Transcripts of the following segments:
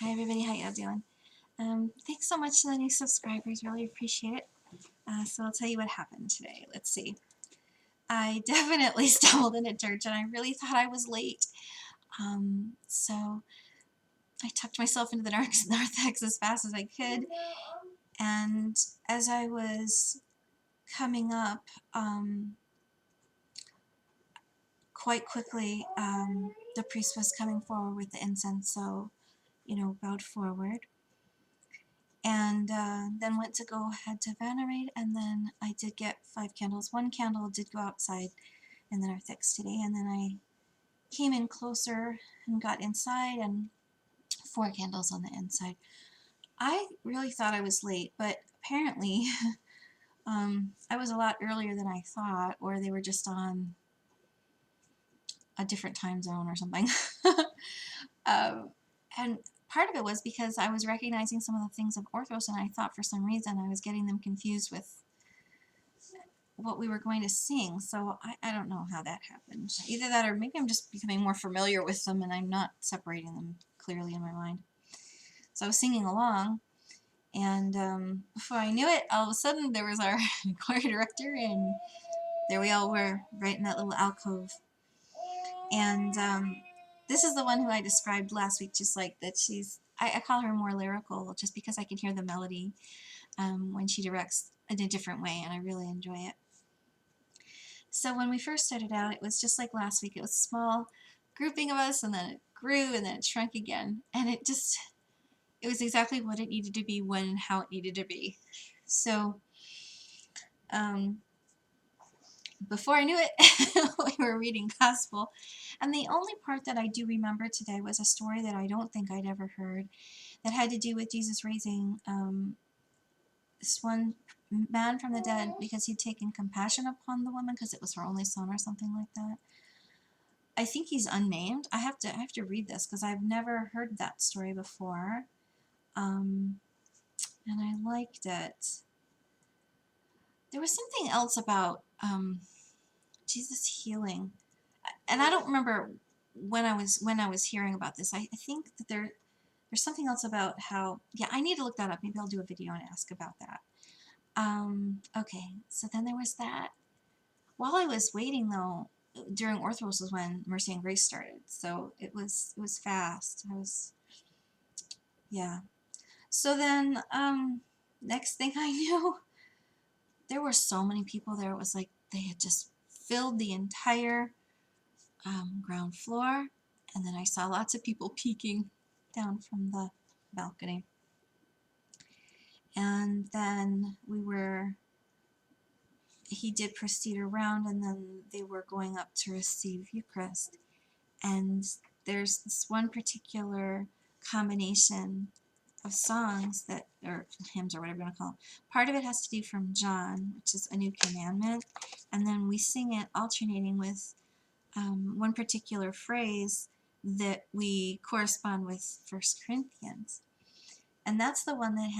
Hi everybody, how y'all doing? Thanks so much to the new subscribers, really appreciate it. So I'll tell you what happened today. Let's see. I definitely stumbled into church and I really thought I was late. So I tucked myself into the narthex as fast as I could, and as I was coming up, quite quickly, the priest was coming forward with the incense, so, bowed forward. And then went to go ahead to venerate, and then I did get 5 candles. 1 candle did go outside in the narthex today, and then I came in closer and got inside, and 4 candles on the inside. I really thought I was late, but apparently I was a lot earlier than I thought, or they were just on a different time zone or something. And part of it was because I was recognizing some of the things of Orthros, and I thought for some reason I was getting them confused with what we were going to sing. So I don't know how that happened. Either that, or maybe I'm just becoming more familiar with them and I'm not separating them clearly in my mind. So I was singing along, and before I knew it, all of a sudden there was our choir director, and there we all were, right in that little alcove. And this is the one who I described last week, just like that. I call her more lyrical, just because I can hear the melody when she directs in a different way, and I really enjoy it. So when we first started out, it was just like last week. It was a small grouping of us, and then it grew, and then it shrunk again. And it was exactly what it needed to be, when and how it needed to be. So before I knew it, we were reading gospel. And the only part that I do remember today was a story that I don't think I'd ever heard, that had to do with Jesus raising this one man from the dead because he'd taken compassion upon the woman because it was her only son or something like that. I think he's unnamed. I have to read this because I've never heard that story before, and I liked it. There was something else about Jesus healing, and I don't remember when I was hearing about this. I think that there's something else about how, yeah, I need to look that up. Maybe I'll do a video and ask about that. Okay, so then there was that. While I was waiting, though, during Orthros was when Mercy and Grace started, so it was fast. Yeah. So then, next thing I knew, there were so many people there. It was like they had just filled the entire ground floor, and then I saw lots of people peeking down from the balcony. And then he did proceed around, and then they were going up to receive Eucharist. And there's this one particular combination of songs or hymns, or whatever you want to call them. Part of it has to do from John, which is a new commandment, and then we sing it alternating with one particular phrase that we correspond with 1 Corinthians. And that's the one that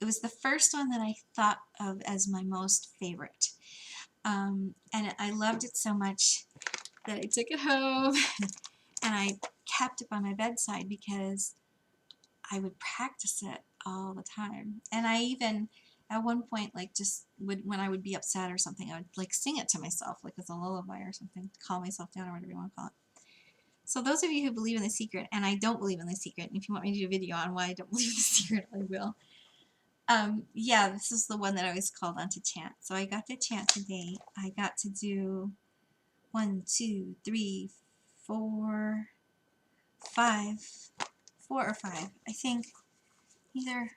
it was the first one that I thought of as my most favorite. And I loved it so much that I took it home and I kept it by my bedside because I would practice it all the time. And I even, at one point, when I would be upset or something, I would sing it to myself, like as a lullaby or something, to calm myself down, or whatever you want to call it. So those of you who believe in The Secret, and I don't believe in The Secret, and if you want me to do a video on why I don't believe in The Secret, I will. Yeah, this is the one that I was called on to chant. So I got to chant today. I got to do 1, 2, 3, 4, 5, 4 or 5. I think either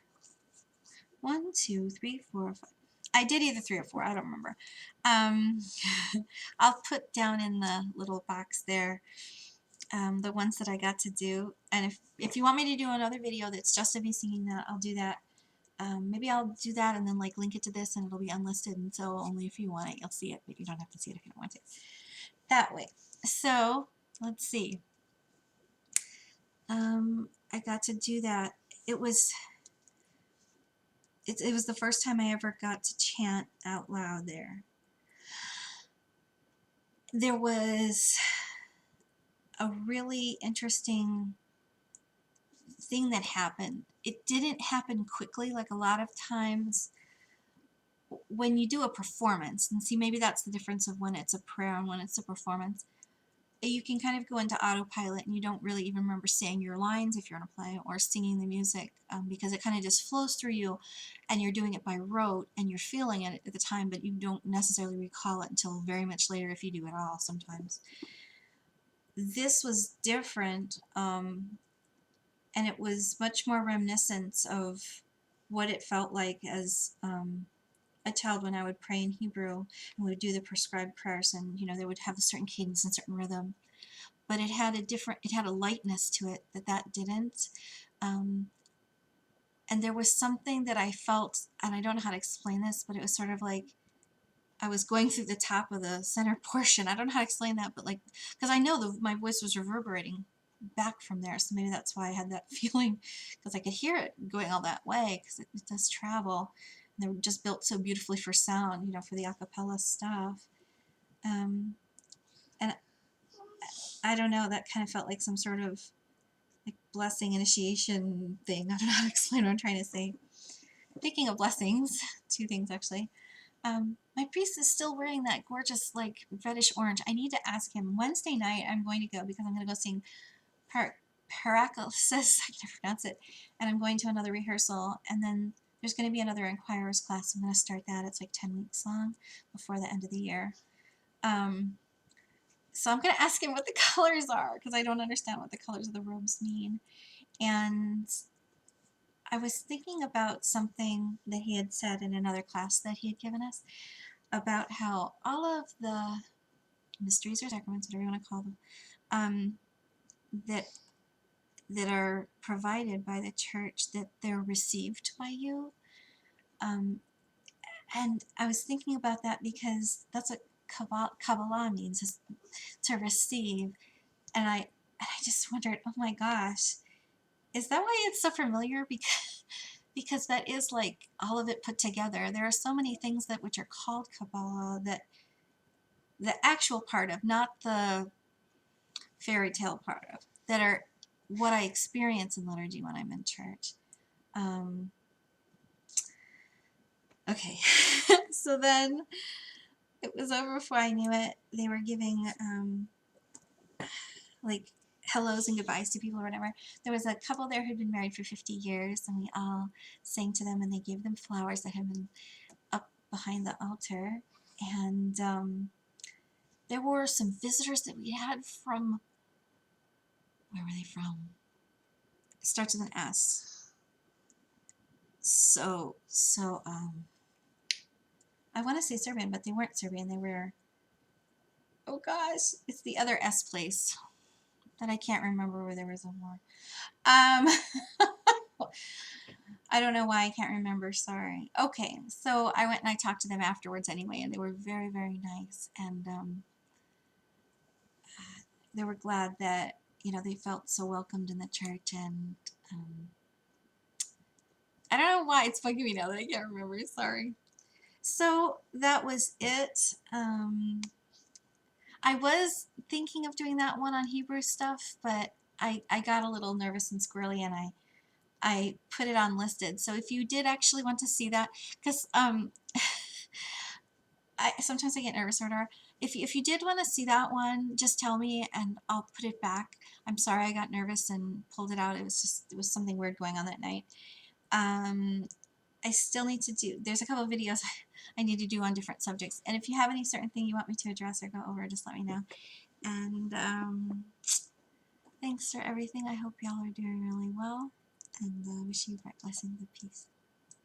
1, 2, 3, 4, 5. I did either 3 or 4. I don't remember. I'll put down in the little box there the ones that I got to do. And if you want me to do another video that's just of me singing that, I'll do that. Maybe I'll do that and then link it to this, and it'll be unlisted, and so only if you want it, you'll see it, but you don't have to see it if you don't want to. That way. So let's see. I got to do that. It was the first time I ever got to chant out loud there. There was a really interesting thing that happened. It didn't happen quickly, like a lot of times when you do a performance, and see, maybe that's the difference of when it's a prayer and when it's a performance. You can kind of go into autopilot and you don't really even remember saying your lines if you're in a play or singing the music, because it kind of just flows through you and you're doing it by rote and you're feeling it at the time, but you don't necessarily recall it until very much later, if you do at all sometimes. This was different, and it was much more reminiscent of what it felt like as a child when I would pray in Hebrew and we would do the prescribed prayers, and they would have a certain cadence and certain rhythm, but it had a lightness to it that didn't. And there was something that I felt, and I don't know how to explain this, but it was sort of like I was going through the top of the center portion. I don't know how to explain that, but like, because I know my voice was reverberating back from there, so maybe that's why I had that feeling, because I could hear it going all that way, because it does travel. And they were just built so beautifully for sound, for the a cappella stuff. And I don't know, that kind of felt like some sort of like blessing initiation thing. I don't know how to explain what I'm trying to say. Speaking of blessings, two things actually. My priest is still wearing that gorgeous like reddish orange. I need to ask him. Wednesday night I'm going to go because I'm going to go sing Paracelsus, I can pronounce it, and I'm going to another rehearsal, and then there's going to be another inquirer's class. I'm going to start that. It's like 10 weeks long before the end of the year. So I'm going to ask him what the colors are, because I don't understand what the colors of the robes mean. And I was thinking about something that he had said in another class that he had given us about how all of the mysteries or sacraments, whatever you want to call them, that are provided by the church, that they're received by you. And I was thinking about that because that's what Kabbalah means, is to receive. And I just wondered, oh my gosh, is that why it's so familiar? Because that is like all of it put together. There are so many things which are called Kabbalah, that the actual part of, not the fairy tale part of, that are what I experience in liturgy when I'm in church. Okay, so then it was over before I knew it. They were giving like hellos and goodbyes to people or whatever. There was a couple there who'd been married for 50 years, and we all sang to them, and they gave them flowers that had been up behind the altar. And there were some visitors that we had from, where were they from? It starts with an S. So I want to say Serbian, but they weren't Serbian. They were, oh gosh, it's the other S place that I can't remember where there was a war. I don't know why I can't remember, sorry. Okay, so I went and I talked to them afterwards anyway, and they were very, very nice, and they were glad that, they felt so welcomed in the church, and I don't know why it's bugging me now that I can't remember, sorry. So that was it. I was thinking of doing that one on Hebrew stuff, but I got a little nervous and squirrely, and I put it on listed. So if you did actually want to see that, because sometimes I get nervous or whatever. If you did want to see that one, just tell me and I'll put it back. I'm sorry I got nervous and pulled it out. It was something weird going on that night. I still need to do, there's a couple of videos I need to do on different subjects. And if you have any certain thing you want me to address or go over, just let me know. And thanks for everything. I hope y'all are doing really well. And wish you bright blessings and peace.